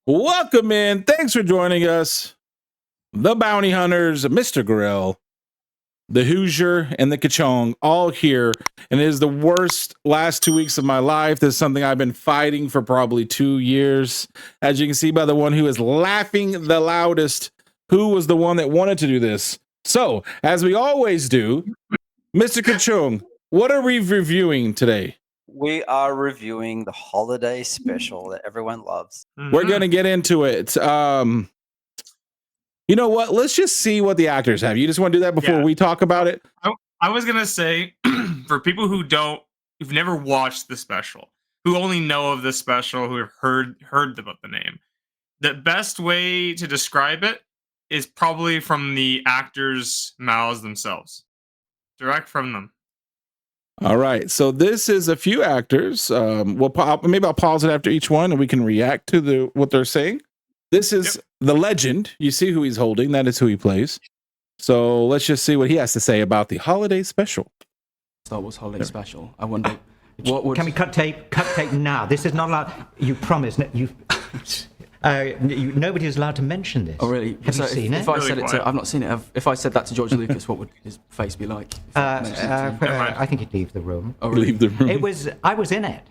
Welcome in. Thanks for joining us. The Bounty Hunters, MrGarrell, the Hoosier, and the Kachong, all here. And it is the worst last 2 weeks of my life. This is something I've been fighting for probably 2 years. As you can see by the one who is laughing the loudest, who was the one that wanted to do this. So, as we always do, Mr. Kachong, what are we reviewing today? We are reviewing the holiday special that everyone loves. We're going to get into it. You know what? Let's just see what the actors have. You just want to do that before we talk about it? I was going to say, for people who've never watched the special, who only know of the special, who have heard about the name, the best way to describe it is probably from the actors' mouths themselves. Direct from them. All right. So this is a few actors. Maybe I'll pause it after each one and we can react to what they're saying. This is the legend. You see who he's holding. That is who he plays. So let's just see what he has to say about the holiday special. Star Wars holiday special. I wonder what would... Can we cut tape? Cut tape now. This is not allowed. You promised. Nobody is allowed to mention this. Oh, really? Have you seen it? If I said it to... I've not seen it. If I said that to George Lucas, what would his face be like? I think he'd leave the room. Oh, really? Leave the room. I was in it.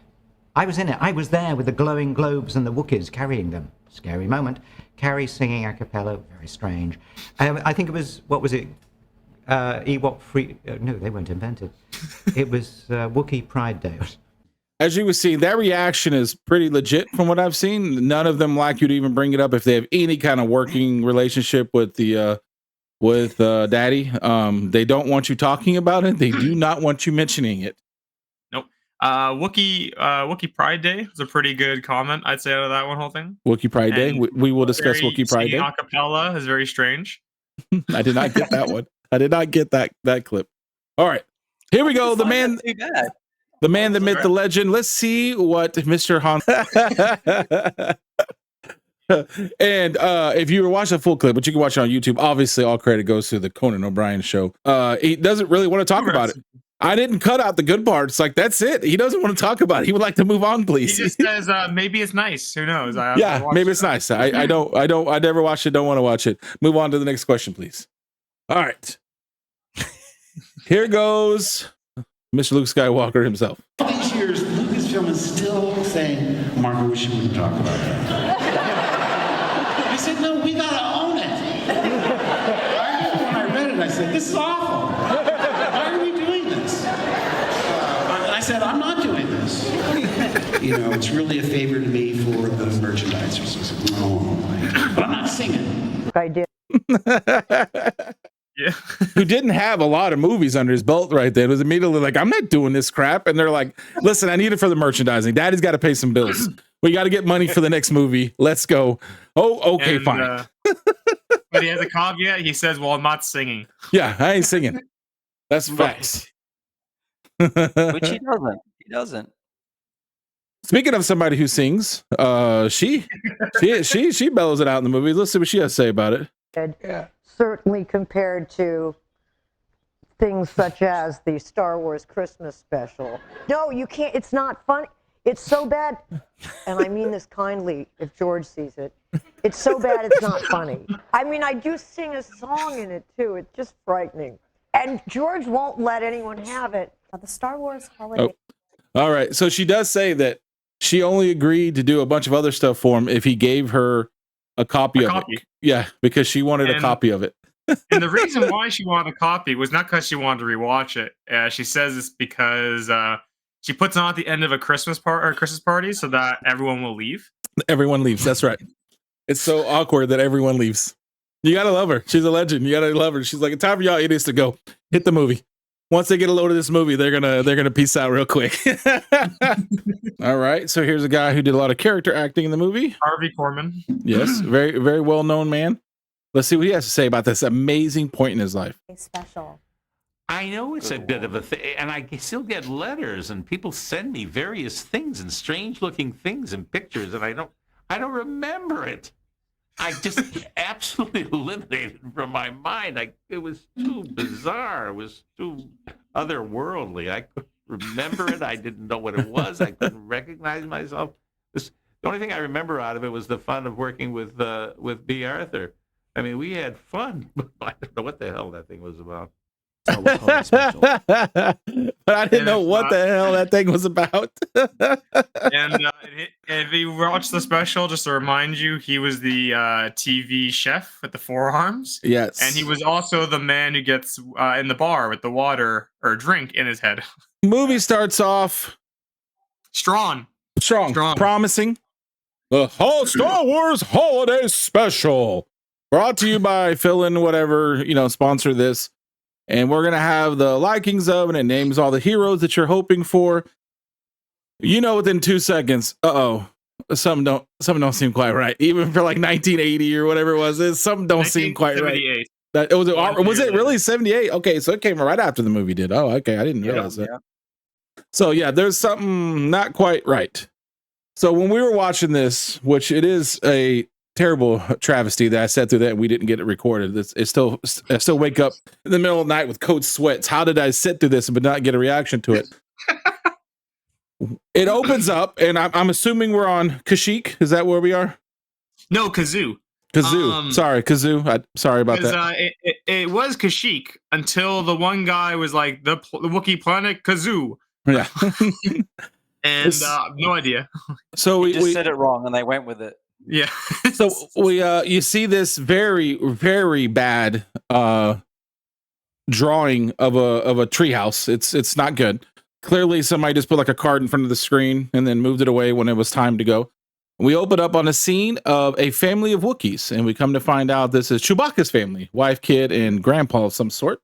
I was there with the glowing globes and the Wookiees carrying them. Scary moment. Carrie singing a cappella. Very strange. I think it was... What was it? Ewok free... no, they weren't invented. It was Wookiee Pride Day. As you were seeing, that reaction is pretty legit from what I've seen. None of them like you to even bring it up if they have any kind of working relationship with the Daddy. They don't want you talking about it. They do not want you mentioning it. Nope. Wookiee Pride Day is a pretty good comment, I'd say, out of that whole thing. Wookiee Pride Day. We will discuss Wookiee Pride Day. Acapella is very strange. I did not get that one. I did not get that clip. All right, here we go. The man that myth, the legend. Let's see what Mr. Han. And if you were watching the full clip, but you can watch it on YouTube, obviously all credit goes to the Conan O'Brien show. He doesn't really want to talk about it. I didn't cut out the good parts. Like, that's it. He doesn't want to talk about it. He would like to move on, please. He just says maybe it's nice. Who knows? Maybe it's nice. I never watched it. Don't want to watch it. Move on to the next question, please. All right. Here goes Mr. Luke Skywalker himself. All these years, Lucasfilm is still saying, Mark, I wish you wouldn't talk about that. I said, no, we gotta own it. When I read it, I said, this is awful. Why are we doing this? I said, I'm not doing this. You know, it's really a favor to me for the merchandisers. I said, oh, but I'm not singing. I did. Yeah. Who didn't have a lot of movies under his belt right then, was immediately like, I'm not doing this crap. And they're like, listen, I need it for the merchandising. Daddy's got to pay some bills. We got to get money for the next movie. Let's go. Oh, okay, fine. But he has a caveat. He says, well, I'm not singing. Yeah, I ain't singing. That's facts. Which he doesn't. Speaking of somebody who sings, she bellows it out in the movie. Let's see what she has to say about it. Yeah. Certainly compared to things such as the Star Wars Christmas special. No, you can't. It's not funny. It's so bad. And I mean this kindly if George sees it. It's so bad it's not funny. I mean, I do sing a song in it too. It's just frightening. And George won't let anyone have it. The Star Wars holiday. Oh. All right. So she does say that she only agreed to do a bunch of other stuff for him if he gave her a copy of it. Yeah, because she wanted a copy of it. And the reason why she wanted a copy was not because she wanted to rewatch it. She says it's because she puts on at the end of a Christmas party so that everyone will leave. Everyone leaves. That's right. It's so awkward that everyone leaves. You gotta love her. She's a legend. You gotta love her. She's like, it's time for y'all idiots to go. Hit the movie. Once they get a load of this movie, they're gonna peace out real quick. All right. So here's a guy who did a lot of character acting in the movie. Harvey Korman. Yes, very, very well known man. Let's see what he has to say about this amazing point in his life. Special. I know it's a bit of a thing, and I still get letters, and people send me various things and strange-looking things and pictures, and I don't remember it. I just absolutely eliminated it from my mind. It was too bizarre. It was too otherworldly. I couldn't remember it. I didn't know what it was. I couldn't recognize myself. The only thing I remember out of it was the fun of working with B. Arthur. I mean, we had fun. I don't know what the hell that thing was about. But I didn't know what the hell that thing was about. And if you watch the special, just to remind you, he was the TV chef with the forearms. Yes. And he was also the man who gets in the bar with the water or drink in his head. Movie starts off strong, promising. The whole Star Wars Holiday Special, brought to you by fill in whatever, sponsor this. And we're going to have the likings of, and it names all the heroes that you're hoping for. Within 2 seconds, something don't seem quite right. Even for like 1980 or whatever it was, something don't seem quite right. Was it really 78? Okay, so it came right after the movie did. Oh, okay, I didn't realize that. So yeah, there's something not quite right. So when we were watching this, which it is a terrible travesty that I sat through that and we didn't get it recorded. I still wake up in the middle of the night with cold sweats. How did I sit through this but not get a reaction to it? It opens up, and I'm assuming we're on Kashyyyk. Is that where we are? No, Kazoo. Sorry, Kazoo. Sorry about that. It was Kashyyyk until the one guy was like the Wookiee planet Kazoo. Yeah. And no idea. So we just said it wrong, and they went with it. Yeah. So you see this very, very bad drawing of a treehouse. It's not good. Clearly somebody just put like a card in front of the screen and then moved it away when it was time to go. We open up on a scene of a family of Wookiees, and we come to find out this is Chewbacca's family, wife, kid, and grandpa of some sort.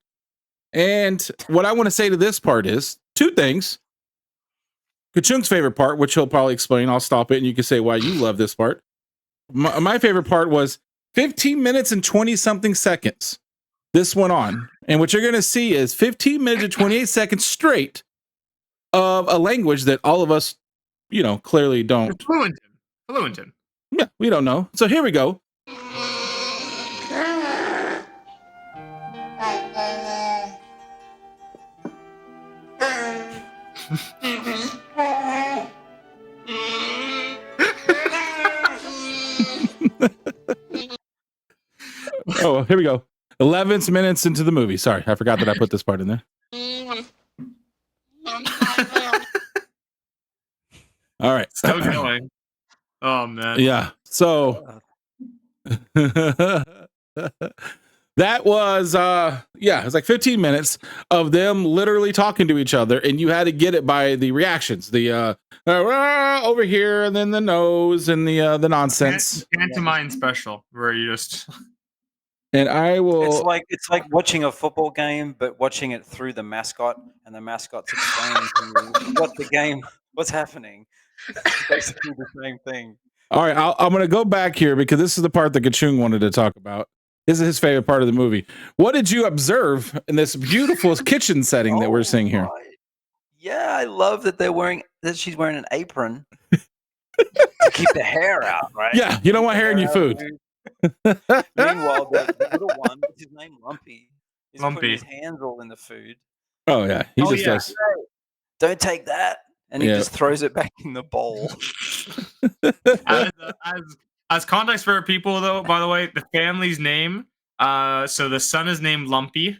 And what I want to say to this part is two things. Kachung's favorite part, which he'll probably explain. I'll stop it and you can say why you love this part. My favorite part was 15 minutes and 20 something seconds. This went on. And what you're going to see is 15 minutes and 28 seconds straight of a language that all of us, clearly don't. Fluent in. Yeah, we don't know. So here we go. Oh, here we go. 11 minutes into the movie. Sorry, I forgot that I put this part in there. All right. Still going. Oh, man. Yeah. So that was, it was like 15 minutes of them literally talking to each other, and you had to get it by the reactions. The over here, and then the nose, and the nonsense. Pantomime special, where you just... And I will. It's like watching a football game, but watching it through the mascot, and the mascot's explaining to you what's happening. It's basically the same thing. All right, I'm going to go back here because this is the part that Kachung wanted to talk about. This is his favorite part of the movie. What did you observe in this beautiful kitchen setting that we're seeing here? Yeah, I love that she's wearing an apron to keep the hair out, right? Yeah, you don't want hair in your food. Meanwhile, the little one, what's his name? Lumpy. He's putting his hands all in the food. Oh yeah, he just does. Don't take that, and he just throws it back in the bowl. As context for people, though, by the way, the family's name. So the son is named Lumpy.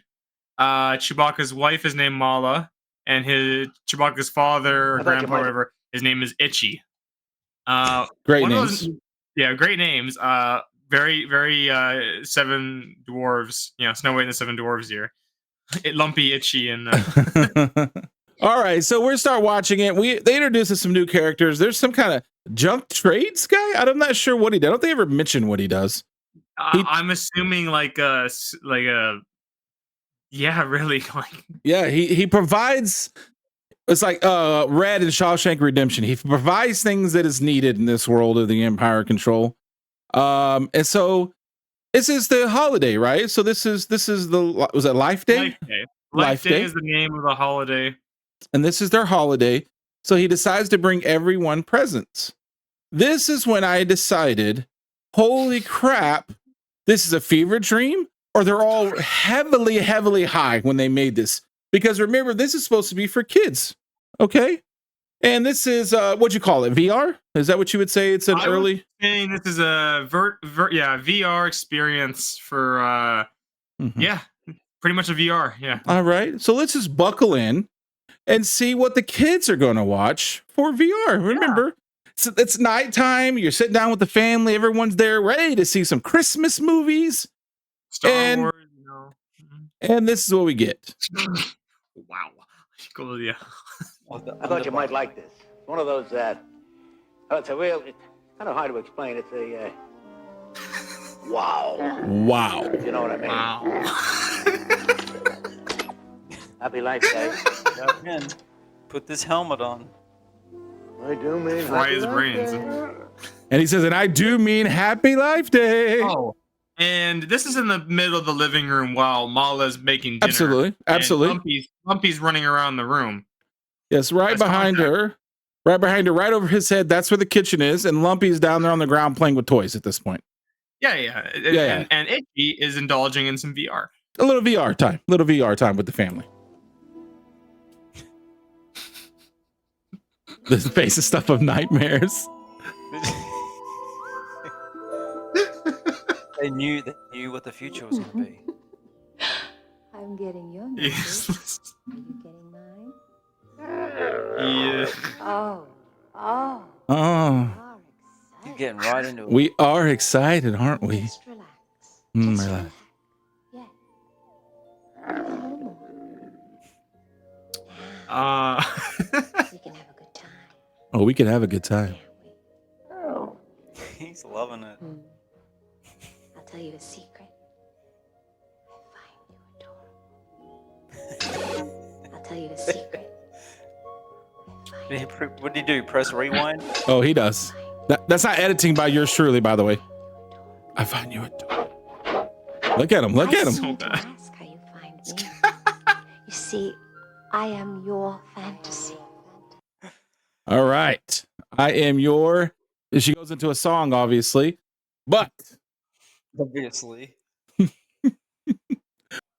Chewbacca's wife is named Mala, and Chewbacca's father or grandpa, or whatever, his name is Itchy. Great names. Great names. Very, very Seven Dwarves. Snow White and the Seven Dwarves here. Lumpy, Itchy, and. All right, so we start watching it. They introduce us some new characters. There's some kind of junk trades guy. I'm not sure what he does. I don't think they ever mention what he does. I'm assuming he provides. It's like Red in Shawshank Redemption. He provides things that is needed in this world of the Empire control. And so this is the holiday, right? So this is was it Life Day? Life Day is the name of the holiday. And this is their holiday. So he decides to bring everyone presents. This is when I decided, holy crap, this is a fever dream, or they're all heavily, heavily high when they made this. Because remember, this is supposed to be for kids. Okay? And this is what'd you call it? VR? Is that what you would say? It's an early. Saying this is a VR experience for Mhm. pretty much a VR. Yeah. All right. So let's just buckle in and see what the kids are going to watch for VR. Remember, it's nighttime. You're sitting down with the family. Everyone's there ready to see some Christmas movies. Star Wars, you know. And this is what we get. Wow. Cool, yeah. I thought you might like this. One of those it's a real, it's kind of hard to explain. It's a, wow. Wow. You know what I mean? Wow. Happy Life Day. Again, put this helmet on. I do mean Fry his brains. And he says, and I do mean Happy Life Day. Oh. And this is in the middle of the living room while Mala's making dinner. Absolutely. And Lumpy's running around the room. Yes, right behind her. Right behind her, right over his head. That's where the kitchen is. And Lumpy's down there on the ground playing with toys at this point. Yeah. And Icky is indulging in some VR. A little VR time. With the family. This face of stuff of nightmares. They knew what the future was going to be. I'm getting younger. Yes. Are you getting mine? Yeah. Oh. Oh, Are You're excited. getting right into it. we are excited, aren't we? Just relax. Mm, Just relax. Yeah. A little more. We can have a good time, Oh, we could have a good time. can't we? He's loving it. I'll tell you a secret. I find you adorable. I'll tell you a secret. What did he do? Press rewind? Oh, he does. That's not editing by yours truly, by the way. I find you adorable. Look at him. Look at him. So To bad. ask how you find me. You see, I am your fantasy. All right. I am your. She goes into a song, obviously. But Obviously.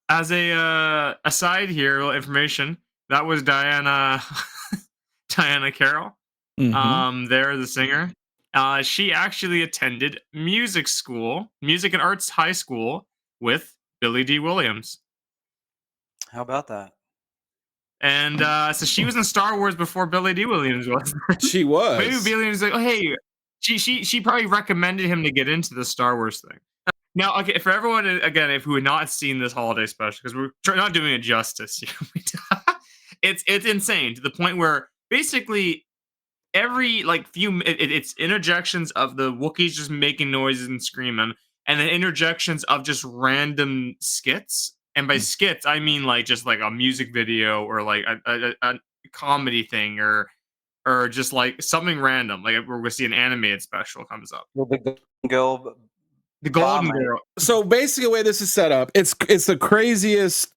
As a aside here, a little information. That was Diana Carroll. mhm. There, the singer. She actually attended music and arts high school with Billy D. Williams. How about that? And so she was in Star Wars before Billy D. Williams was. She was. Maybe Billy was like, oh, hey, she probably recommended him to get into the Star Wars thing. Now, okay, for everyone, again, if who had not seen this holiday special, because we're not doing it justice here, it's insane to the point where basically every it's interjections of the Wookiees just making noises and screaming, and then interjections of just random skits. And by skits, I mean just like a music video or like a comedy thing or just like something random. Like we're gonna see an animated special comes up. Well, the girl. The Golden Bomb, Girl. So basically, the way this is set up, it's the craziest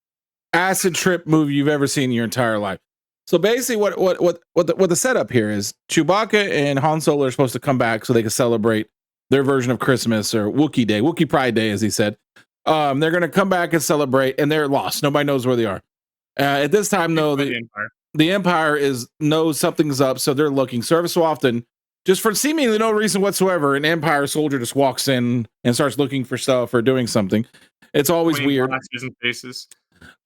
acid trip movie you've ever seen in your entire life. So basically, what the setup here is, Chewbacca and Han Solo are supposed to come back so they can celebrate their version of Christmas, or Wookiee Day, Wookiee Pride Day, as he said. They're going to come back and celebrate, and they're lost. Nobody knows where they are. At this time, though, the Empire knows something's up, so they're looking. So every so often, just for seemingly no reason whatsoever, an Empire soldier just walks in and starts looking for stuff or doing something. It's always weird. And faces.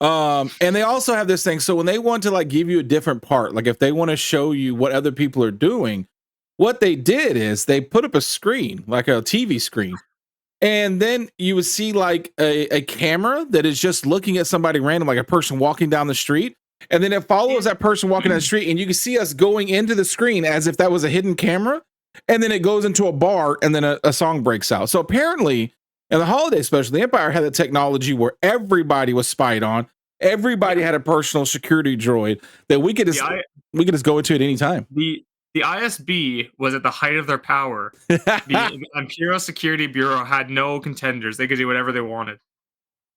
And they also have this thing. So when they want to like give you a different part, like if they want to show you what other people are doing, what they did is they put up a screen, like a TV screen. And then you would see like a camera that is just looking at somebody random, like a person walking down the street. And then it follows that person walking down the street, and you can see us going into the screen as if that was a hidden camera. And then it goes into a bar, and then a song breaks out. So apparently, in the holiday special, the Empire had the technology where everybody was spied on. Everybody had a personal security droid that we could just go into at any time. The ISB was at the height of their power. The Imperial Security Bureau had no contenders. They could do whatever they wanted.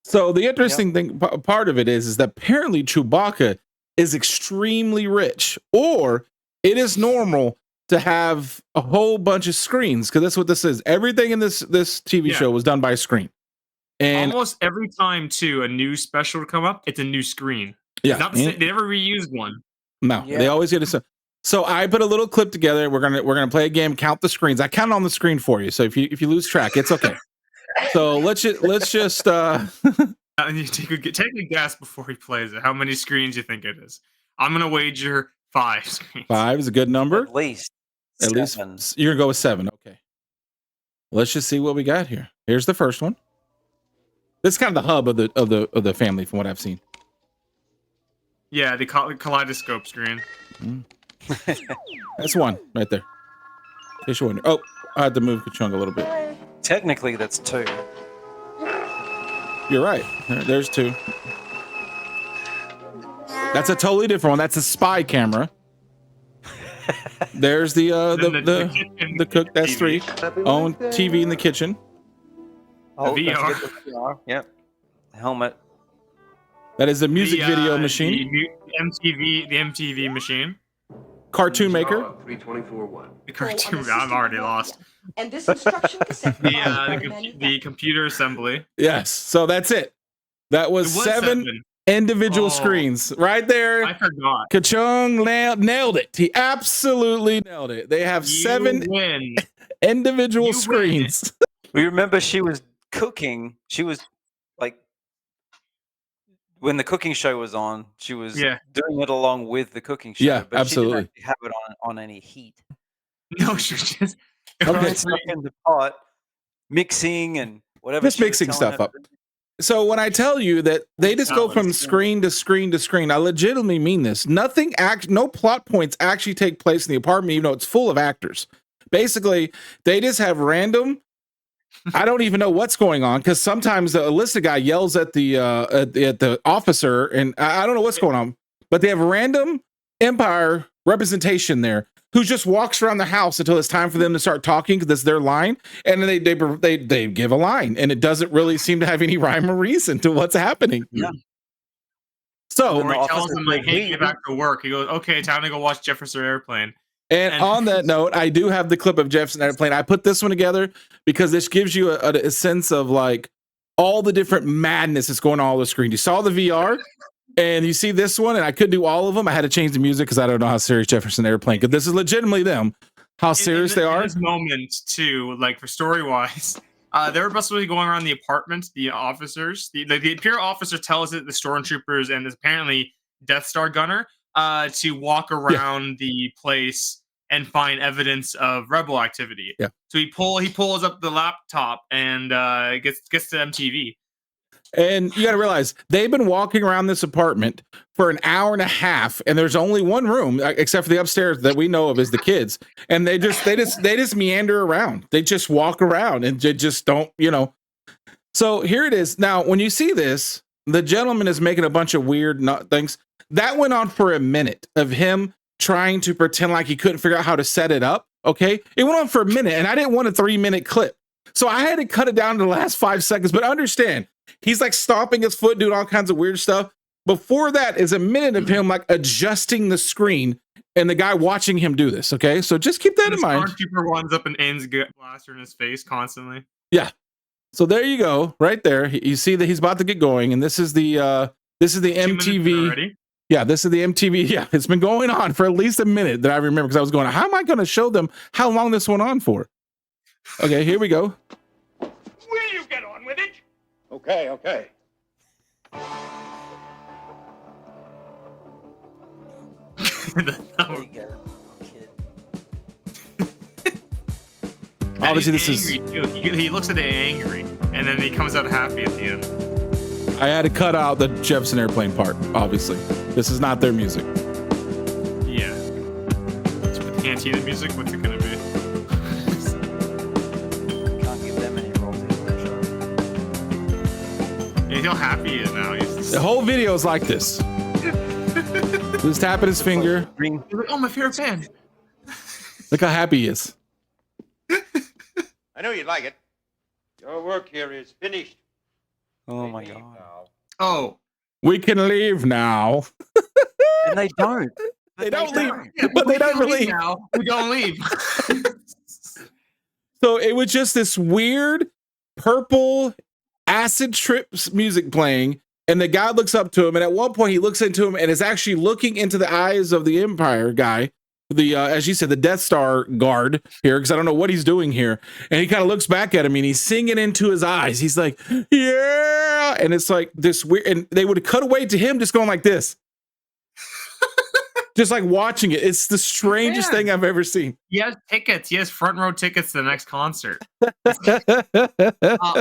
So the interesting thing, part of it is that apparently Chewbacca is extremely rich, or it is normal to have a whole bunch of screens, because that's what this is. Everything in this TV show was done by a screen. And almost every time, too, a new special would come up, it's a new screen. Yeah, It's not the same, they never reused one. No, they always get a. So I put a little clip together. We're gonna play a game. Count the screens. I count on the screen for you. So if you lose track, it's okay. So let's just. And you take a guess before he plays it. How many screens you think it is? I'm gonna wager 5 screens. 5 is a good number. At least. At 7. least you're gonna go with 7. Okay. Let's just see what we got here. Here's the first one. This is kind of the hub of the family, from what I've seen. Yeah, the kaleidoscope screen. That's 1 right there. In case you're wondering. Oh, I had to move Kachung a little bit. Technically, that's 2. You're right. There's 2. That's a totally different one. That's a spy camera. There's the cook. That's 3. Own TV in the kitchen. Oh, the VR. The VR. Yep. The helmet. That is the music video machine. The MTV machine. Cartoon maker. 324-1. The cartoon. I'm already lost. And this instruction cassette. The computer assembly. Yes. So that's it. That was 7 individual screens right there. I forgot. Kachung nailed it. He absolutely nailed it. They have 7 individual screens. We remember she was cooking. She was like, when the cooking show was on, she was doing it along with the cooking show. Yeah, but absolutely. She didn't have it on any heat. No, she was just stuck in the pot, mixing and whatever. Just mixing stuff up. So when I tell you that they just go from screen to screen to screen, I legitimately mean this. No plot points actually take place in the apartment, even though it's full of actors. Basically, they just have random. I don't even know what's going on, because sometimes the Alyssa guy yells at the officer, and I don't know what's going on. But they have random Empire representation there who just walks around the house until it's time for them to start talking, because it's their line, and then they give a line, and it doesn't really seem to have any rhyme or reason to what's happening. Yeah. So he tells him, like, hey, get back to work. He goes, okay, time to go watch Jefferson Airplane. And on that note, I do have the clip of Jefferson Airplane. I put this one together because this gives you a sense of like all the different madness that's going on all the screen. You saw the VR, and you see this one, and I could do all of them. I had to change the music because I don't know how serious Jefferson Airplane, because this is legitimately them, how serious they are. In this moment, too, like for story-wise, they were basically going around the apartment, the officers. The Imperial officer tells it the stormtroopers and this apparently Death Star gunner to walk around the place and find evidence of rebel activity. Yeah. So he pulls up the laptop and gets to MTV. And you got to realize they've been walking around this apartment for an hour and a half, and there's only one room except for the upstairs that we know of is the kids. And they just meander around. They just walk around and they just don't, So here it is. Now, when you see this, the gentleman is making a bunch of weird things. That went on for a minute of him trying to pretend like he couldn't figure out how to set it up. Okay. It went on for a minute, and I didn't want a 3-minute clip. So I had to cut it down to the last 5 seconds, but understand, he's like stomping his foot, doing all kinds of weird stuff. Before that is a minute of him like adjusting the screen and the guy watching him do this. Okay. So just keep that in mind. Stormtrooper winds up and aims a blaster in his face constantly. Yeah. So there you go. Right there. You see that he's about to get going. And this is the MTV. Yeah, this is the MTV. Yeah, it's been going on for at least a minute that I remember, because I was going, how am I going to show them how long this went on for? Okay, here we go. Will you get on with it? Okay. There you go, kid. Obviously, this is. He looks at it angry, and then he comes out happy at the end. I had to cut out the Jefferson Airplane part, obviously. This is not their music. Yeah. Cantina music? What's it going to be? Can't give them any roles in Yeah, how happy he is now. The whole video is like this. Just tapping his finger. He's like, oh, my favorite band. Look how happy he is. I know you'd like it. Your work here is finished. Oh my god. Oh. We can leave now. And they don't. They don't leave. Yeah, but they don't leave. Now. We don't leave. So it was just this weird purple acid trips music playing, and the guy looks up to him, and at one point he looks into him and is actually looking into the eyes of the Empire guy, the as you said, the Death Star guard here, because I don't know what he's doing here. And he kind of looks back at him and he's singing into his eyes. He's like, yeah. And it's like this weird, and they would cut away to him just going like this. Just like watching it. It's the strangest thing I've ever seen. He has tickets. He has front row tickets to the next concert. I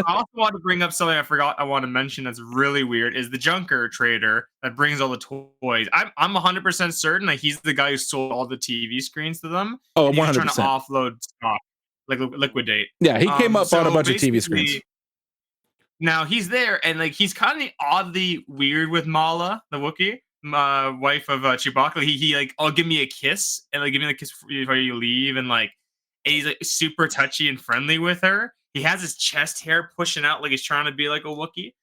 also want to bring up something I forgot I want to mention that's really weird is the junker trader that brings all the toys. I'm 100% certain that he's the guy who sold all the TV screens to them. Oh, 100%. He's trying to offload stock, like liquidate. Yeah, he came up on a bunch of TV screens. Now he's there, and like he's kind of oddly weird with Mala, the Wookiee. Wife of Chewbacca, he like, oh, give me a kiss, and like give me a kiss before you leave, and like, and he's like super touchy and friendly with her. He has his chest hair pushing out like he's trying to be like a Wookiee.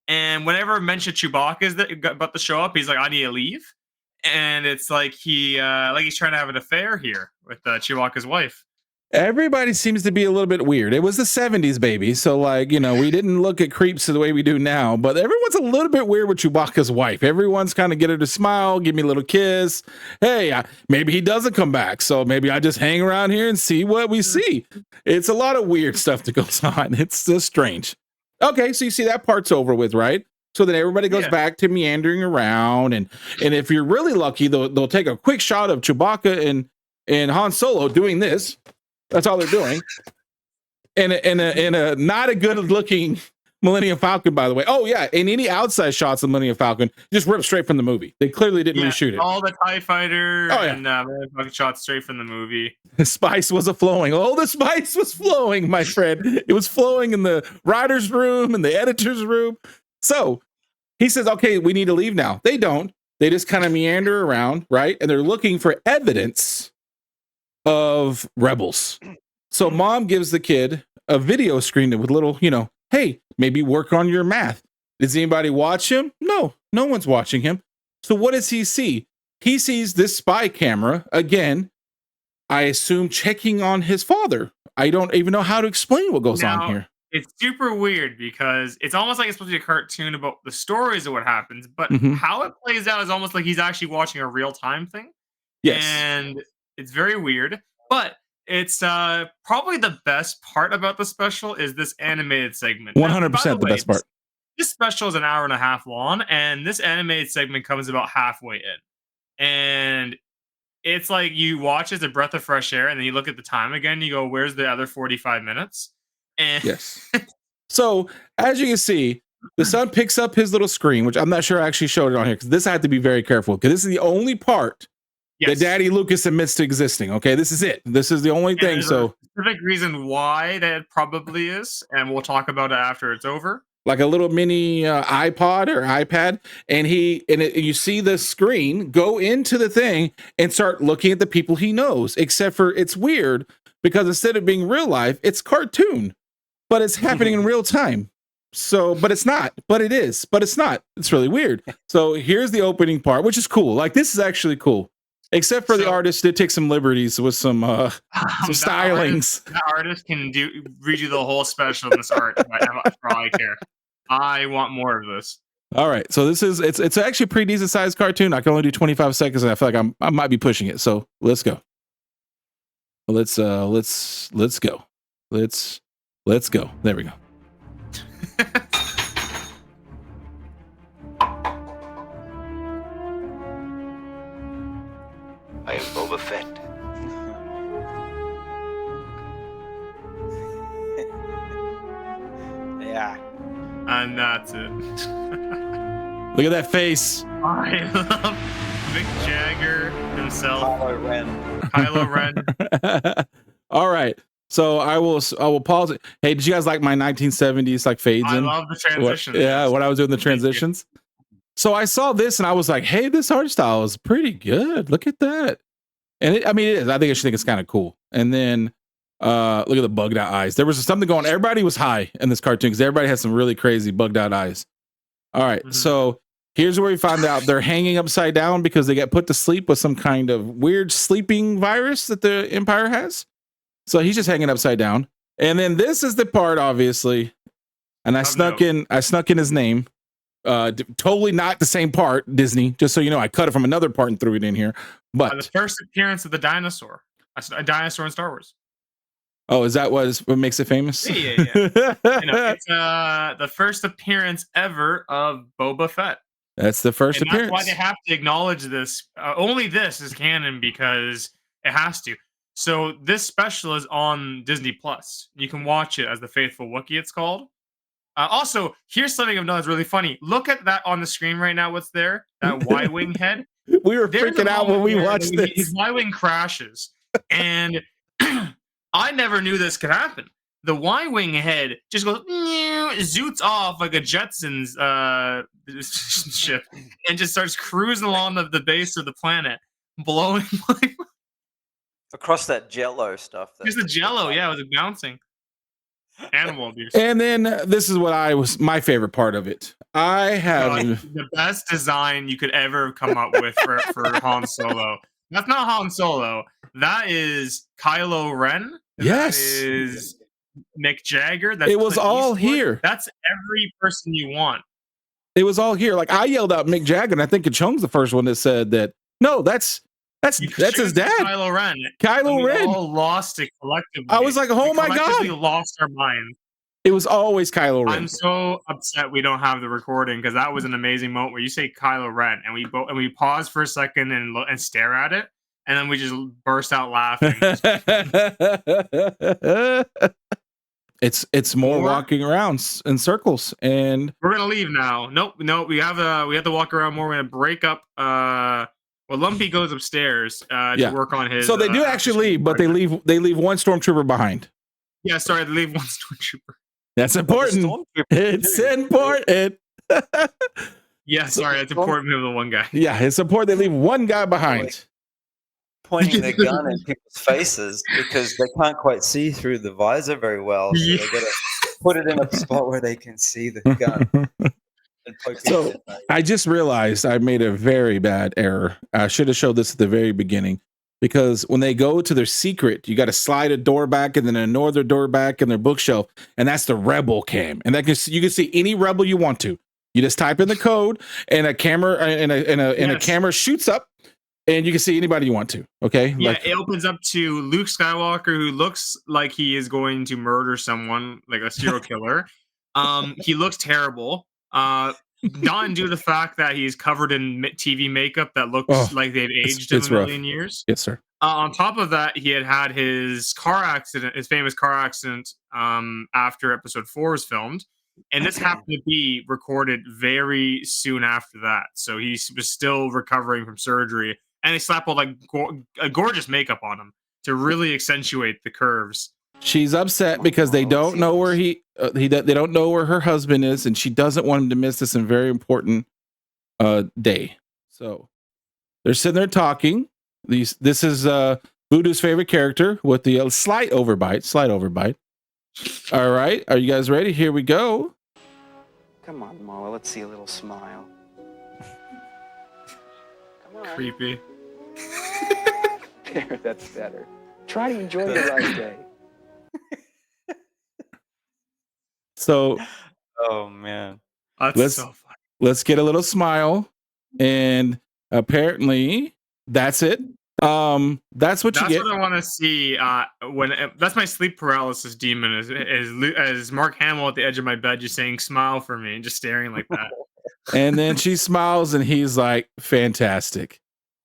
And whenever mention Chewbacca is about to show up, he's like, I need to leave, and it's like he's trying to have an affair here with Chewbacca's wife. Everybody seems to be a little bit weird. It was the 70s, baby. So, like, you know, we didn't look at creeps the way we do now, but everyone's a little bit weird with Chewbacca's wife. Everyone's kind of get her to smile, give me a little kiss. Hey, maybe he doesn't come back. So maybe I just hang around here and see what we see. It's a lot of weird stuff that goes on. It's just strange. Okay, so you see that part's over with, right? So then everybody goes back to meandering around. And if you're really lucky, they'll take a quick shot of Chewbacca and Han Solo doing this. That's all they're doing. And a not a good looking Millennium Falcon, by the way. Oh yeah, and any outside shots of Millennium Falcon just ripped straight from the movie. They clearly didn't reshoot it. All the TIE Fighter and Millennium Falcon shots straight from the movie. The spice was flowing. Oh, the spice was flowing, my friend. It was flowing in the writer's room and the editor's room. So he says, okay, we need to leave now. They don't. They just kind of meander around, right? And they're looking for evidence of rebels. So mom gives the kid a video screen with little, hey, maybe work on your math. Does anybody watch him? No one's watching him. So what does he see? He sees this spy camera again, I assume checking on his father. I don't even know how to explain what goes on here. It's super weird because it's almost like it's supposed to be a cartoon about the stories of what happens, but how it plays out is almost like he's actually watching a real-time thing. Yes. And it's very weird, but it's probably the best part about the special is this animated segment. 100% the best part. This special is an hour and a half long, and this animated segment comes about halfway in. And it's like you watch as a breath of fresh air, and then you look at the time again, and you go, where's the other 45 minutes? And yes. So, as you can see, the son picks up his little screen, which I'm not sure I actually showed it on here, because this I had to be very careful, because this is the only part that Daddy Lucas admits to existing. Okay, this is it. This is the only thing. So, a specific reason why that probably is, and we'll talk about it after it's over. Like a little mini iPod or iPad, and you see the screen go into the thing and start looking at the people he knows. Except for it's weird because instead of being real life, it's cartoon, but it's happening in real time. So, but it's not, but it is, but it's not. It's really weird. So here's the opening part, which is cool. Like this is actually cool. Except for the artist did take some liberties with some stylings. The artist can read you the whole special in this art. For all I care. I want more of this. All right, so it's actually a pretty decent sized cartoon. I can only do 25 seconds, and I feel like I might be pushing it. So let's go. Let's go. Let's go. There we go. I am Boba Fett. Yeah. And that's it. Look at that face. I love Mick Jagger himself. Kylo Ren. All right. So I will pause it. Hey, did you guys like my 1970s like fades in? I love the transitions. When I was doing the transitions. So I saw this and I was like, hey, this art style is pretty good. Look at that. And it is. I think it's kind of cool. And then look at the bugged out eyes. There was something going. Everybody was high in this cartoon because everybody has some really crazy bugged out eyes. All right. So here's where we find out they're hanging upside down because they get put to sleep with some kind of weird sleeping virus that the Empire has. So he's just hanging upside down. And then this is the part, obviously. And I snuck in his name. Totally not the same part, Disney. Just so you know, I cut it from another part and threw it in here. The But first appearance of the dinosaur, a dinosaur in Star Wars. oh, is that what makes it famous? Yeah. It's the first appearance ever of Boba Fett. That's the first And appearance. that's why they have to acknowledge this. Only this is canon because it has to. So this special is on Disney Plus. You can watch it as the Faithful Wookiee. It's called. Also, here's something I've done that's really funny. Look at that on the screen right now. What's there? That Y-wing head. We were freaking out when we watched this. His Y-wing crashes, and I never knew this could happen. The Y-wing head just goes zoots off like a Jetsons ship, and just starts cruising along the base of the planet, blowing across that Jello stuff. Just the Jello, yeah, it was bouncing. Animal abuse. And then this is what my favorite part of it. I have the best design you could ever come up with for Han Solo. That's not Han Solo. That is Kylo Ren. Yes. That is Mick Jagger. That's it was Clint all Eastwood. here. That's every person you want. It was all here. Like I yelled out Mick Jagger, and I think Kachung's the first one that said that. No, that's his dad. Kylo Ren. Kylo Ren. We all lost it collectively. I was like, oh my god. We lost our minds. It was always Kylo Ren. I'm so upset we don't have the recording because that was an amazing moment where you say Kylo Ren and we pause for a second and stare at it, and then we just burst out laughing. It's more walking around in circles, and we're gonna leave now. Nope, we have to walk around more. We're gonna break up. Well, Lumpy goes upstairs to work on his. So they do actually leave, but they leave one stormtrooper behind. Yeah, sorry, they leave one stormtrooper. That's important. It's important. Yeah, sorry, it's important to the one guy. Yeah, it's important they leave one guy behind. Pointing their gun in people's faces because they can't quite see through the visor very well. So they gotta put it in a spot where they can see the gun. So I just realized I made a very bad error. I should have showed this at the very beginning, because when they go to their secret, you got to slide a door back and then another door back in their bookshelf, and that's the rebel cam, and that you can see any rebel you want to. You just type in the code, and a camera and a camera shoots up, and you can see anybody you want to. Okay, yeah, it opens up to Luke Skywalker, who looks like he is going to murder someone, like a serial killer. He looks terrible. Not due to the fact that he's covered in TV makeup that looks like they've aged him a million years. Yes, sir. On top of that, he had his car accident, his famous car accident, after episode 4 was filmed. And this happened to be recorded very soon after that. So he was still recovering from surgery. And they slapped all like gorgeous makeup on him to really accentuate the curves. She's upset because they don't know where they don't know where her husband is, and she doesn't want him to miss this very important day. So they're sitting there talking. This is Voodoo's favorite character with the slight overbite. All right, are you guys ready? Here we go. Come on, Marla, let's see a little smile. Come on. Creepy. There, that's better. Try to enjoy the right day. So, oh man, that's so funny. Let's get a little smile, and apparently that's it. That's what you get. That's what I want to see. That's my sleep paralysis demon. As Mark Hamill at the edge of my bed, just saying "smile for me" and just staring like that. And then she smiles, and he's like, "Fantastic."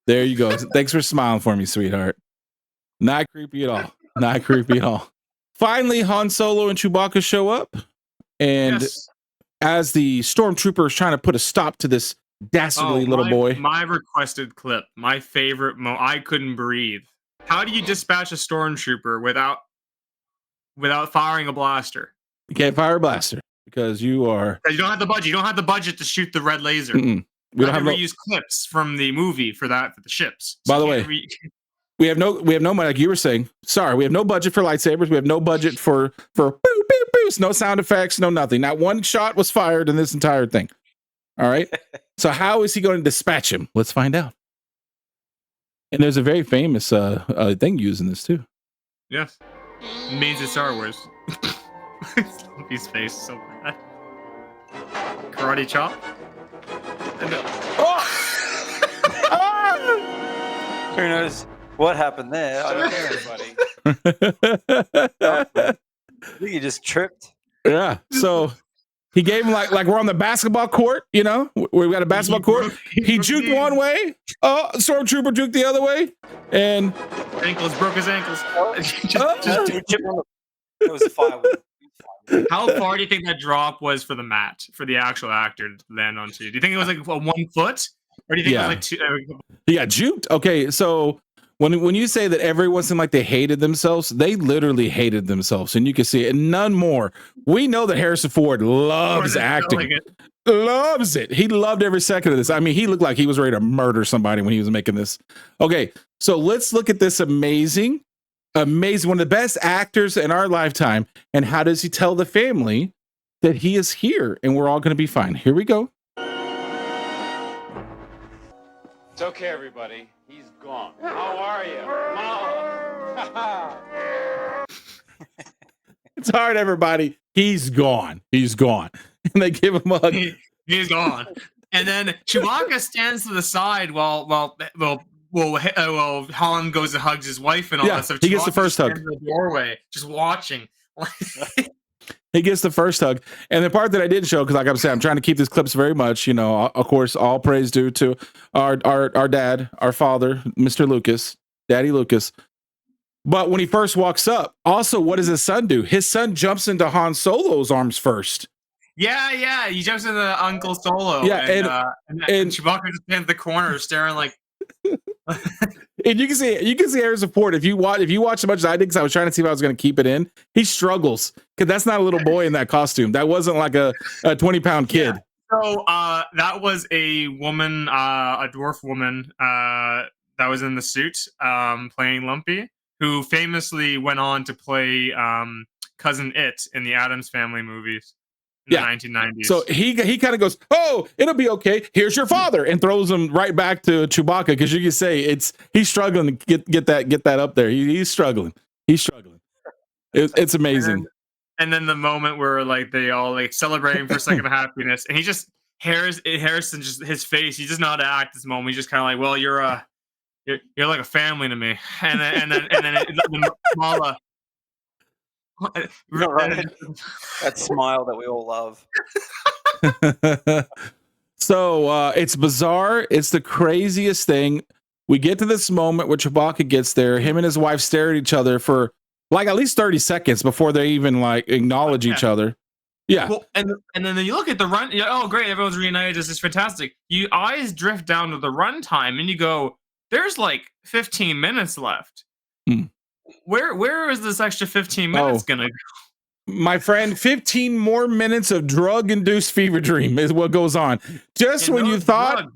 There you go. Thanks for smiling for me, sweetheart. Not creepy at all. Not creepy at all. Finally, Han Solo and Chewbacca show up. And as the stormtrooper is trying to put a stop to this dastardly little boy. My requested clip, my favorite I couldn't breathe. How do you dispatch a stormtrooper without firing a blaster? You can't fire a blaster because you don't have the budget. You don't have the budget to shoot the red laser. We don't have reuse clips from the movie for the ships. So by the way, we have no money, like you were saying. Sorry, we have no budget for lightsabers. We have no budget for boop, boop, boop, no sound effects, no nothing. Not one shot was fired in this entire thing. All right. So how is he going to dispatch him? Let's find out. And there's a very famous thing using this too. Yes. Means it's Star Wars. His face so bad. Karate chop. Who knows what happened there? I don't know, everybody. I think you just tripped. Yeah. So he gave him like we're on the basketball court, you know, we've got a basketball court. He juked one way. Oh, Stormtrooper juked the other way, and broke his ankles. It was a firewood. How far do you think that drop was for the mat, for the actual actor to land onto? Do you think it was like 1 foot, or do you think it was like 2? He got juked. Okay, so when you say that everyone seemed like they hated themselves, they literally hated themselves, and you can see it. And none more. We know that Harrison Ford loves acting, loves it. He loved every second of this. I mean, he looked like he was ready to murder somebody when he was making this. Okay, so let's look at this amazing, one of the best actors in our lifetime, and how does he tell the family that he is here and we're all going to be fine? Here we go. It's okay, everybody. He's gone. How are you? Mom. It's hard, everybody. He's gone. He's gone. And they give him a hug. He's gone. And then Chewbacca stands to the side while Han goes and hugs his wife and all that stuff. He gets the first hug. In the doorway, just watching. He gets the first hug. And the part that I didn't show, because like I'm saying, I'm trying to keep these clips very much, you know, of course, all praise due to our dad, our father, Mr. Lucas, Daddy Lucas. But when he first walks up, also, what does his son do? His son jumps into Han Solo's arms first. Yeah, he jumps into Uncle Solo. Yeah, and Chewbacca just stands in the corner staring like. And you can see Harrison Ford. If you watch as much as I did, because I was trying to see if I was going to keep it in, he struggles because that's not a little boy in that costume. That wasn't like a 20-pound kid. Yeah. So that was a woman, a dwarf woman that was in the suit playing Lumpy, who famously went on to play Cousin It in the Addams Family movies. In the 1990s. So he kind of goes, "Oh, it'll be okay. Here's your father," and throws him right back to Chewbacca, because you can say he's struggling to get that up there. He's struggling. He's struggling. It's amazing. And then the moment where like they all like celebrating for a second of happiness, and he just Harrison just his face. He does not act this moment. He's just kind of like, "Well, you're like a family to me." And then Mala. Right. That smile that we all love. So it's bizarre. It's the craziest thing. We get to this moment where Chewbacca gets there. Him and his wife stare at each other for like at least 30 seconds before they even like acknowledge each other. Yeah. Well, and then you look at the run. You're like, oh, great! Everyone's reunited. This is fantastic. You eyes drift down to the runtime, and you go, "There's like 15 minutes left." Where is this extra 15 minutes gonna go? My friend, 15 more minutes of drug-induced fever dream is what goes on. Just when you thought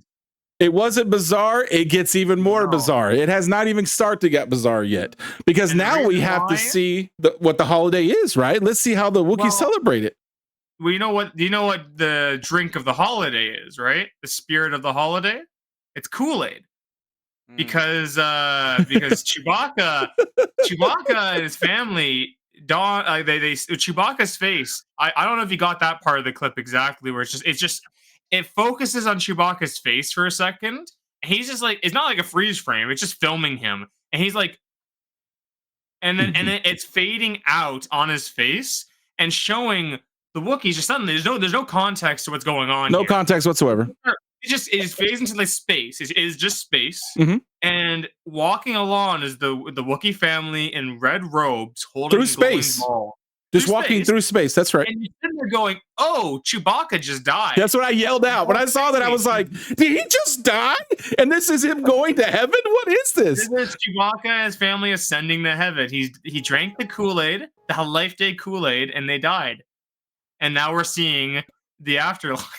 it wasn't bizarre, it gets even more bizarre. It has not even started to get bizarre yet, because now we have to see what the holiday is, right? Let's see how the Wookiees celebrate it. Well, you know what the drink of the holiday is, right? The spirit of the holiday. It's Kool-Aid. Because Chewbacca and his family Chewbacca's face. I don't know if you got that part of the clip exactly, where it focuses on Chewbacca's face for a second. And he's just like, it's not like a freeze frame. It's just filming him, and he's like, and then it's fading out on his face and showing the Wookiees. Just suddenly, there's no context to what's going on. No context whatsoever. It phased into like space. It is just space. And walking along is the Wookiee family in red robes holding through space. Ball. Just walking through space. That's right. And you're sitting there going, "Oh, Chewbacca just died." That's what I yelled out when I saw that. I was like, "Did he just die? And this is him going to heaven? What is this?" This is Chewbacca and his family ascending to heaven. He drank the Kool-Aid, the Life Day Kool-Aid, and they died. And now we're seeing the afterlife.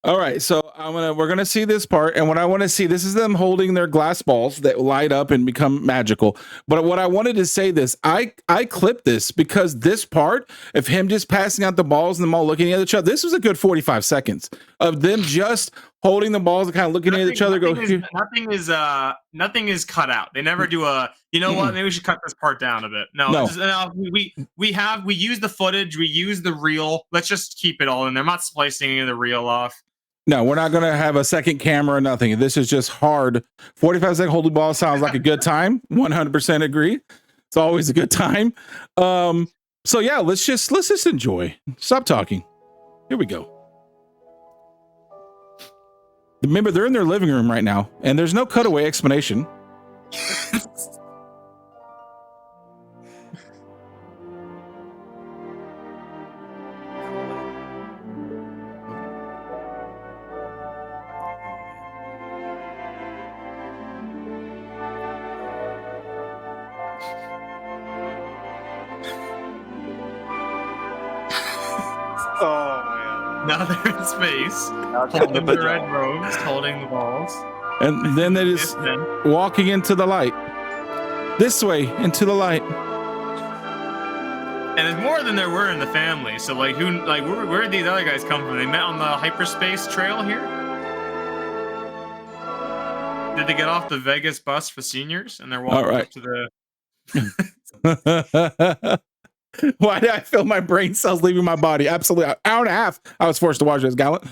All right, so we're gonna see this part, and what I want to see, this is them holding their glass balls that light up and become magical. But what I wanted to say this, I clipped this because this part of him just passing out the balls and them all looking at each other, this was a good 45 seconds of them just holding the balls and kind of looking at each other. Nothing is cut out. They never do a. You know what? Maybe we should cut this part down a bit. No. We use the footage. We use the reel. Let's just keep it all in there. I'm not splicing any of the reel off. No, we're not going to have a second camera or nothing. This is just hard. 45-second holding ball sounds like a good time. 100% agree. It's always a good time. So yeah, let's just enjoy. Stop talking. Here we go. Remember, they're in their living room right now, and there's no cutaway explanation. Oh man. Now they're in space. the In the red robes, holding the balls. And then they just walking into the light. This way, into the light. And there's more than there were in the family. So like, where did these other guys come from? They met on the hyperspace trail here. Did they get off the Vegas bus for seniors and they're walking up to the? Why did I feel my brain cells leaving my body? Absolutely. An hour and a half I was forced to watch this, Gallant.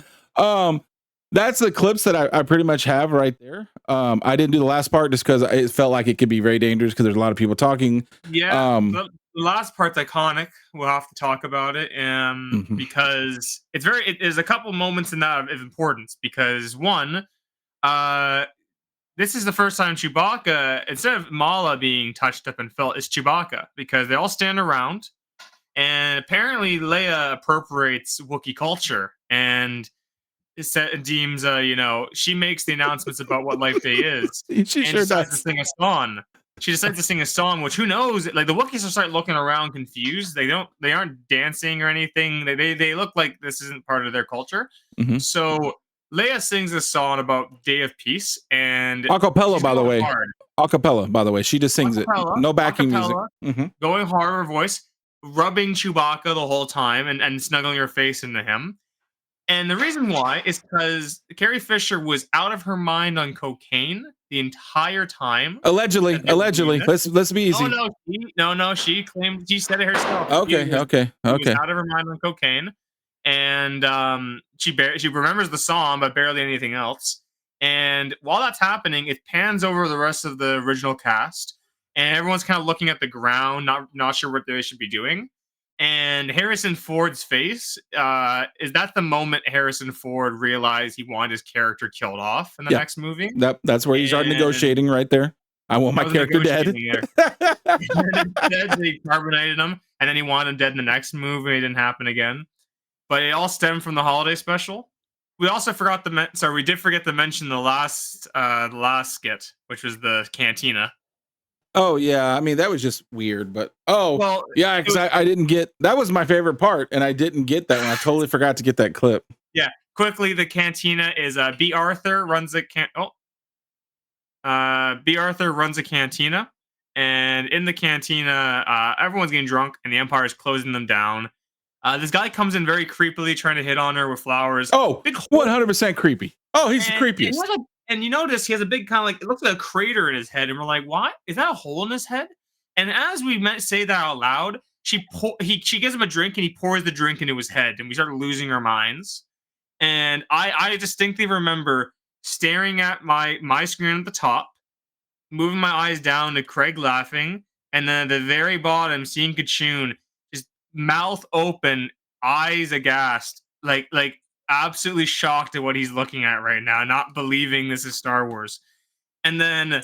That's the clips that I pretty much have right there. I didn't do the last part just because it felt like it could be very dangerous because there's a lot of people talking. Yeah, the last part's iconic. We'll have to talk about it because there's a couple moments in that of importance. Because one, this is the first time Chewbacca, instead of Mala being touched up and felt, it's Chewbacca because they all stand around, and apparently Leia appropriates Wookiee culture and deems, she makes the announcements about what Life Day is. She sure decides does. to sing a song. She decides to sing a song, which who knows? Like the Wookiees will start looking around confused. They aren't dancing or anything. They look like this isn't part of their culture. Mhm. So Leia sings a song about Day of Peace and Acapella, by the way. hard. Acapella, by the way. She just sings Acapella, it. No backing acapella, music. Going hard her voice, rubbing Chewbacca the whole time and snuggling her face into him. And the reason why is because Carrie Fisher was out of her mind on cocaine the entire time. Allegedly. Let's be easy. She claimed, she said it herself. Okay. She was out of her mind on cocaine, and she remembers the song but barely anything else. And while that's happening, it pans over the rest of the original cast, and everyone's kind of looking at the ground, not sure what they should be doing. And Harrison Ford's face, is that the moment Harrison Ford realized he wanted his character killed off in the next movie? That's where you start negotiating right there. I want my character dead. Instead, they carbonated him, and then he wanted him dead in the next movie. It didn't happen again. But it all stemmed from the holiday special. We also forgot we did forget to mention the last skit, which was the cantina. Oh yeah, I mean that was just weird, but yeah, because I didn't get that was my favorite part, and I didn't get that one. I totally forgot to get that clip. Yeah, quickly, the cantina is B. Arthur runs a B. Arthur runs a cantina, and in the cantina, everyone's getting drunk, and the Empire is closing them down. This guy comes in very creepily, trying to hit on her with flowers. Oh, 100% creepy. Oh, he's the creepiest. And you notice he has a big kind of like, it looks like a crater in his head. And we're like, what? Is that a hole in his head? And as we say that out loud, she gives him a drink and he pours the drink into his head. And we start losing our minds. And I distinctly remember staring at my screen at the top, moving my eyes down to Craig laughing. And then at the very bottom, seeing Kachun just mouth open, eyes aghast, like absolutely shocked at what he's looking at right now, not believing this is Star Wars. And then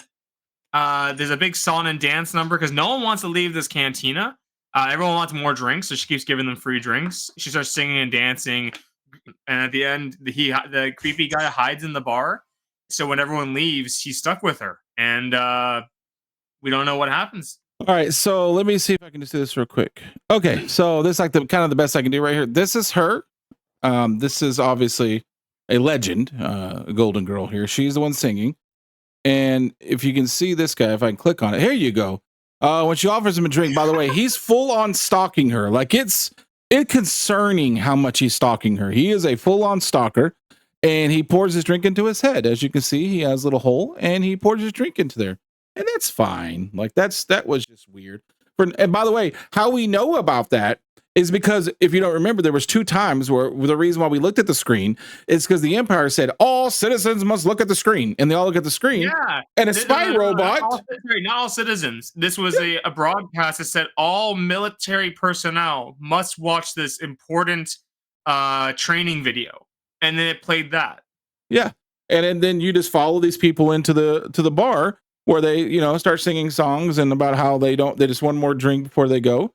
there's a big song and dance number because no one wants to leave this cantina. Everyone wants more drinks, so she keeps giving them free drinks. She starts singing and dancing, and at the end, the creepy guy hides in the bar. So when everyone leaves, he's stuck with her, and we don't know what happens. All right, so let me see if I can just do this real quick. Okay, so this is like the kind of the best I can do right here. This is her. This is obviously a legend, a golden girl here. She's the one singing. And if you can see this guy, if I can click on it, here you go. When she offers him a drink, by the way, he's full on stalking her. Like it's concerning how much he's stalking her. He is a full on stalker, and he pours his drink into his head. As you can see, he has a little hole, and he pours his drink into there. And that's fine. Like that was just weird. And by the way, how we know about that is because if you don't remember, there was 2 times where the reason why we looked at the screen is because the Empire said all citizens must look at the screen, and they all look at the screen. Yeah. And a spy robot. Not all citizens. This was a broadcast that said all military personnel must watch this important training video, and then it played that. Yeah, and then you just follow these people into the bar where they start singing songs and about how they just one more drink before they go.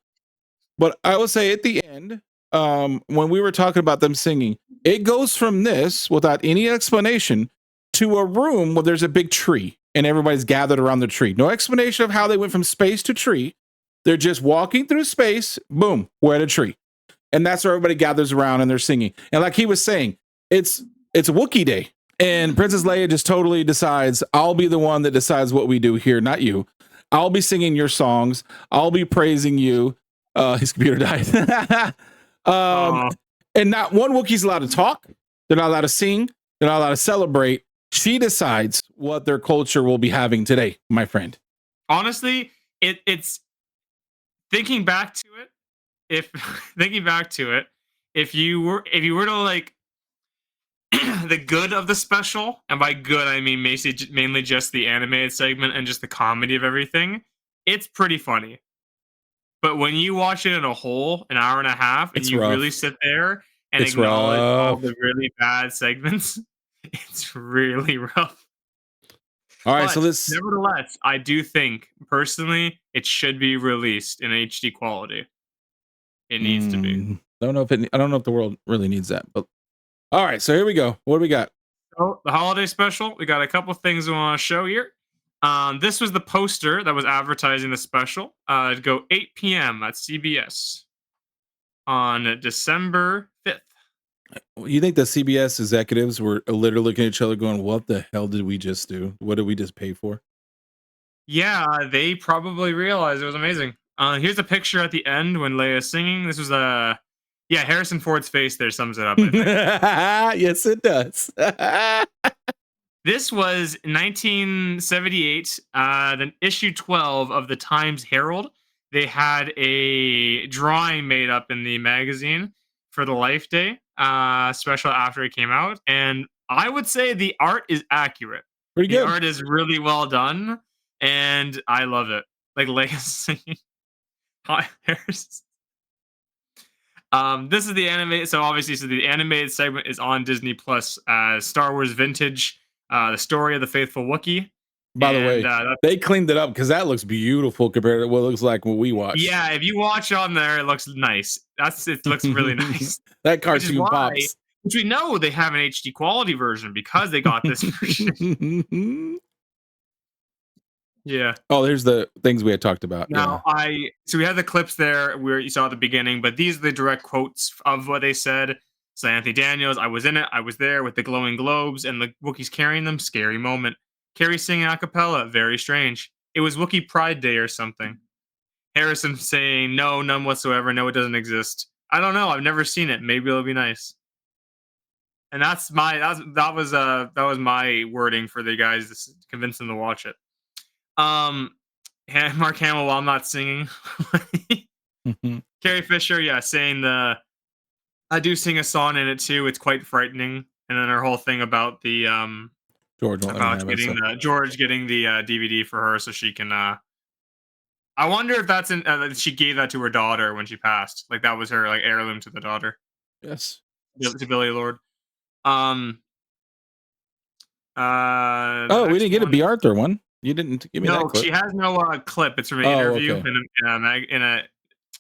But I will say at the end, when we were talking about them singing, it goes from this without any explanation to a room where there's a big tree and everybody's gathered around the tree. No explanation of how they went from space to tree. They're just walking through space. Boom, we're at a tree. And that's where everybody gathers around and they're singing. And like he was saying, it's Wookiee Day. And Princess Leia just totally decides, I'll be the one that decides what we do here, not you. I'll be singing your songs. I'll be praising you. His computer died. And not one Wookiee's allowed to talk. They're not allowed to sing. They're not allowed to celebrate. She decides what their culture will be having today, my friend. Honestly, it's thinking back to it. If you were to like the good of the special, and by good I mean mainly just the animated segment and just the comedy of everything, it's pretty funny. But when you watch it in a whole, an hour and a half, and you really sit there and acknowledge all the really bad segments, it's really rough. All right, but nevertheless, I do think personally it should be released in HD quality. It needs to be. I don't know if the world really needs that, but all right. So here we go. What do we got? So the holiday special. We got a couple things we want to show here. This was the poster that was advertising the special. It'd go 8 p.m. at CBS on December 5th. You think the CBS executives were literally looking at each other going, what the hell did we just do? What did we just pay for? Yeah, they probably realized it was amazing. Here's a picture at the end when Leia's singing. This was Harrison Ford's face there sums it up. I think. Yes, it does. This was 1978, then issue 12 of the Times Herald. They had a drawing made up in the magazine for the Life Day special after it came out. And I would say the art is accurate. Pretty good. The art is really well done, and I love it. Like Leia singing. Hi, Harrison. This is the animated. So obviously, the animated segment is on Disney Plus as Star Wars Vintage. The story of the faithful Wookiee. By the way, they cleaned it up because that looks beautiful compared to what it looks like when we watch. Yeah, if you watch on there, it looks nice. It looks really nice. That cartoon pops. Which we know they have an HD quality version because they got this version. Yeah. Oh, there's the things we had talked about. Now, so we had the clips there where you saw at the beginning, but these are the direct quotes of what they said. So Anthony Daniels, I was in it. I was there with the glowing globes and the Wookiees carrying them. Scary moment. Carrie singing a cappella. Very strange. It was Wookiee Pride Day or something. Harrison saying, no, none whatsoever. No, it doesn't exist. I don't know. I've never seen it. Maybe it'll be nice. And that was my wording for the guys to convince them to watch it. Mark Hamill, while I'm not singing. Carrie Fisher, saying I do sing a song in it too. It's quite frightening. And then her whole thing about the George getting the DVD for her so she can. I wonder if that's she gave that to her daughter when she passed. Like that was her heirloom to the daughter. Yes. To Billy Lord. We didn't get a B. Arthur one. You didn't give me that clip. She has no clip. It's from an interview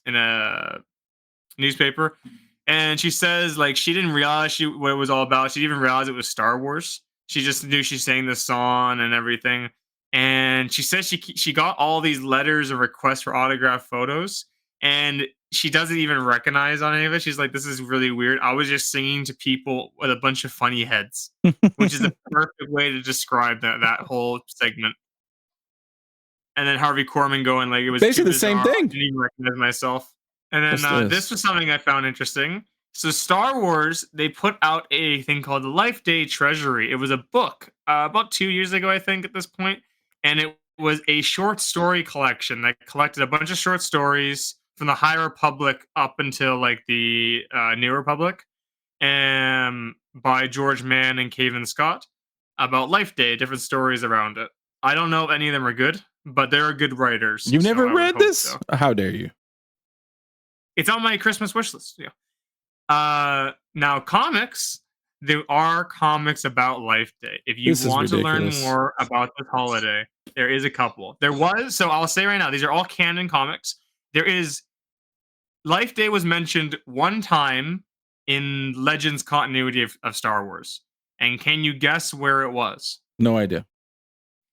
in a newspaper. And she says, she didn't realize what it was all about. She didn't even realize it was Star Wars. She just knew she sang the song and everything. And she says she got all these letters of requests for autographed photos. And she doesn't even recognize on any of it. She's like, this is really weird. I was just singing to people with a bunch of funny heads, which is a perfect way to describe that whole segment. And then Harvey Korman going, it was basically the same thing. I didn't even recognize myself. And then this was something I found interesting. So Star Wars, they put out a thing called the Life Day Treasury. It was a book about 2 years ago, I think, at this point. And it was a short story collection that collected a bunch of short stories from the High Republic up until like the New Republic, by George Mann and Cavan Scott about Life Day, different stories around it. I don't know if any of them are good, but they're good writers. You've never so I would read hope this? so. How dare you? It's on my Christmas wish list. Yeah. Now comics. There are comics about Life Day. If you This is want to learn ridiculous. more about this holiday, there is a couple. There was, so I'll say right now, these are all canon comics. There is Life Day was mentioned one time in Legends continuity of Star Wars. And can you guess where it was? No idea.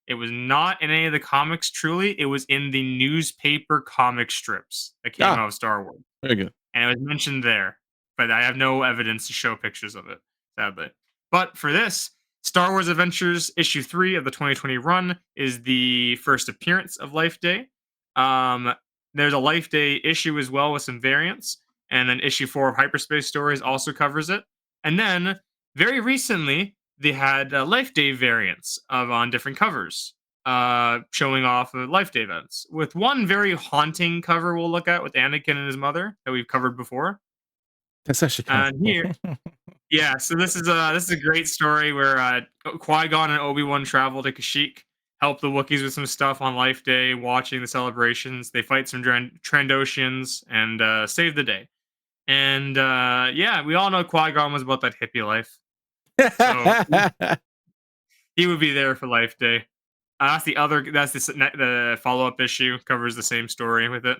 It was not in any of the comics, truly. It was in the newspaper comic strips that came out of Star Wars. Very good. And it was mentioned there. But I have no evidence to show pictures of it, sadly. But for this, Star Wars Adventures issue 3 of the 2020 run is the first appearance of Life Day. There's a Life Day issue as well with some variants. And then issue 4 of Hyperspace Stories also covers it. And then, very recently, they had Life Day variants on different covers, showing off Life Day events. With one very haunting cover we'll look at with Anakin and his mother that we've covered before. That's actually kind of here, yeah. So this is a great story where Qui-Gon and Obi-Wan travel to Kashyyyk, help the Wookiees with some stuff on Life Day, watching the celebrations. They fight some Trandoshians and save the day. And yeah, we all know Qui-Gon was about that hippie life. So he would be there for Life Day. That's the follow-up issue, covers the same story with it.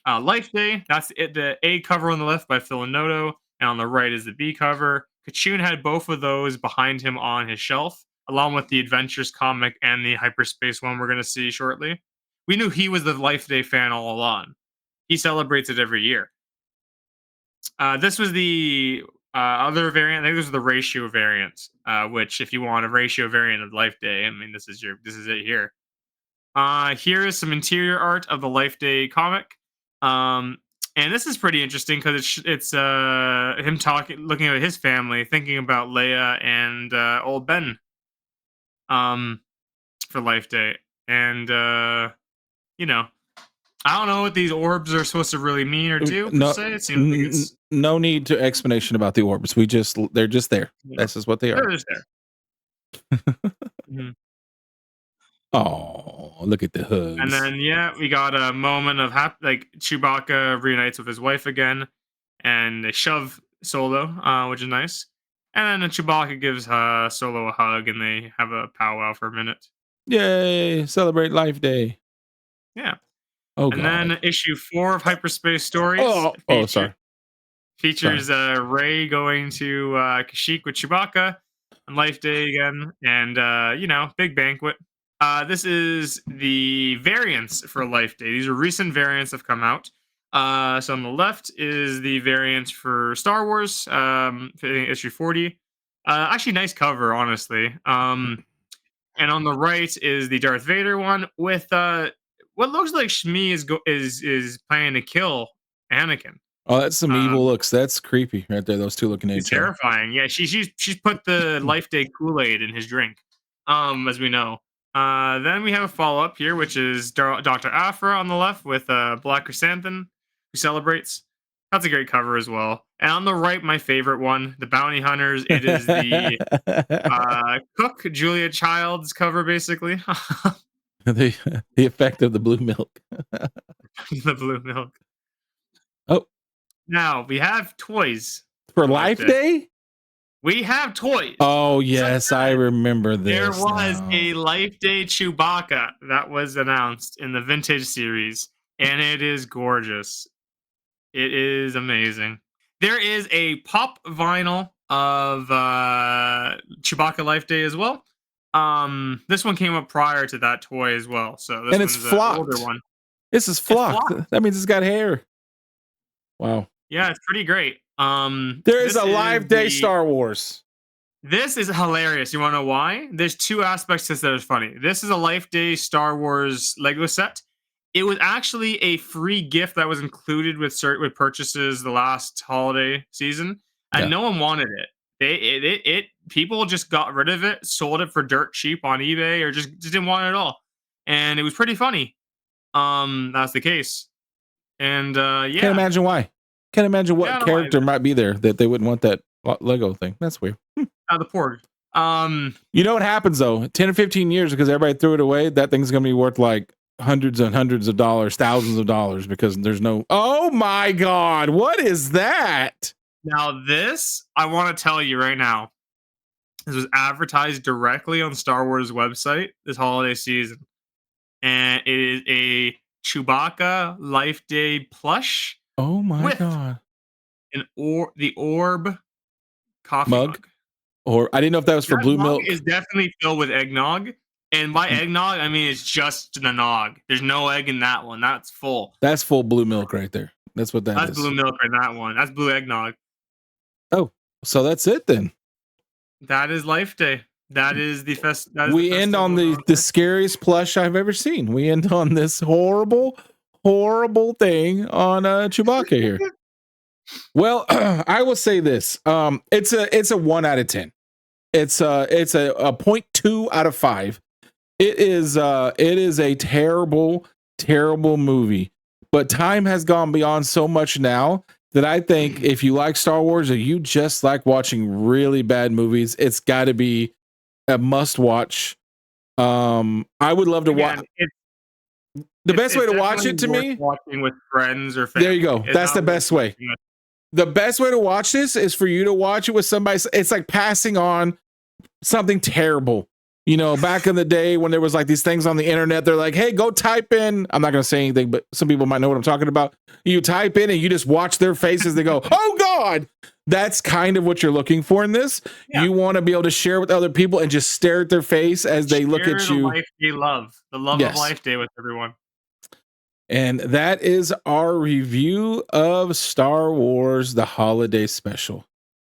Life Day, that's it. The A cover on the left by Phil and Noto, and on the right is the B cover. Kachun had both of those behind him on his shelf, along with the Adventures comic and the Hyperspace one we're going to see shortly. We knew he was the Life Day fan all along. He celebrates it every year. This was the other variant. I think this was the ratio variant, which if you want a ratio variant of Life Day, I mean, this is it here. Here is some interior art of the Life Day comic. And this is pretty interesting because it's him looking at his family, thinking about Leia and old Ben, for Life Day, and you know, I don't know what these orbs are supposed to really mean or do. No, It seems like it's no need to explanation about the orbs. They're just there. This is what they are. they're just there. Mhm. Oh, look at the hoods. And then yeah, we got a moment of Chewbacca reunites with his wife again, and they shove Solo, which is nice. And then Chewbacca gives Solo a hug, and they have a powwow for a minute. Yay! Celebrate Life Day. Yeah. Oh, and God. then issue 4 of Hyperspace Stories. Sorry. Features Rey going to Kashyyyk with Chewbacca on Life Day again, and big banquet. This is the variants for Life Day. These are recent variants have come out. So on the left is the variant for Star Wars, issue 40. Actually, nice cover, honestly. And on the right is the Darth Vader one with what looks like Shmi is planning to kill Anakin. Oh, that's some evil looks. That's creepy right there. Those two looking at It's each other. terrifying. Yeah, she's put the Life Day Kool-Aid in his drink, as we know. Then we have a follow-up here, which is Dr. Afra on the left with Black Chrysanthemum, who celebrates. That's a great cover as well. And on the right, my favorite one, the Bounty Hunters. It is the Cook, Julia Child's cover, basically. the effect of the blue milk. The blue milk. Oh. Now, we have toys. For Life Day? We have toys. Oh, yes, I remember this. There was a Life Day Chewbacca that was announced in the Vintage series, and it is gorgeous. It is amazing. There is a pop vinyl of Chewbacca Life Day as well. This one came up prior to that toy as well. So this and it's one's flocked. an older one. This is flocked. That means it's got hair. Wow. Yeah, it's pretty great. There is a Live Day Star Wars. This is hilarious. You want to know why? There's two aspects to this that are funny. This is a Life Day Star Wars Lego set. It was actually a free gift that was included with purchases the last holiday season, and no one wanted it. People just got rid of it, sold it for dirt cheap on eBay, or just didn't want it at all. And it was pretty funny. That's the case. And yeah, Can't imagine why. Can't imagine what Yeah, I don't character might be there that they wouldn't want that Lego thing. That's weird. the Porg. You know what happens though? 10 or 15 years, because everybody threw it away, that thing's gonna be worth like hundreds and hundreds of dollars, thousands of dollars, because there's no. Oh my God, what is that? Now this, I want to tell you right now. This was advertised directly on Star Wars website this holiday season, and it is a Chewbacca Life Day plush. Oh my with God. The Orb coffee Mug? Or I didn't know if that was for That blue mug milk. is definitely filled with eggnog. And by eggnog, I mean it's just the nog. There's no egg in that one. That's full. That's full blue milk right there. That's what that is. That's blue milk in that one. That's blue eggnog. Oh, so that's it then. That is Life Day. That is the fest. We end on the scariest plush I've ever seen. We end on this horrible thing on Chewbacca here. Well, I will say this. It's a 1 out of 10. It's a 0.2 out of 5. It is a terrible movie. But time has gone beyond so much now that I think if you like Star Wars or you just like watching really bad movies, it's got to be a must watch. I would love to watch. The best way to watch it to me, watching with friends or family. There you go. That's the best way. The best way to watch this is for you to watch it with somebody. It's like passing on something terrible. You know, back in the day when there was like these things on the internet, they're like, hey, go type in. I'm not going to say anything, but some people might know what I'm talking about. You type in and you just watch their faces. They go, oh God. That's kind of what you're looking for in this. Yeah. You want to be able to share with other people and just stare at their face as they look at you. Life Day love. The love of Life Day with everyone. And that is our review of Star Wars, the holiday special.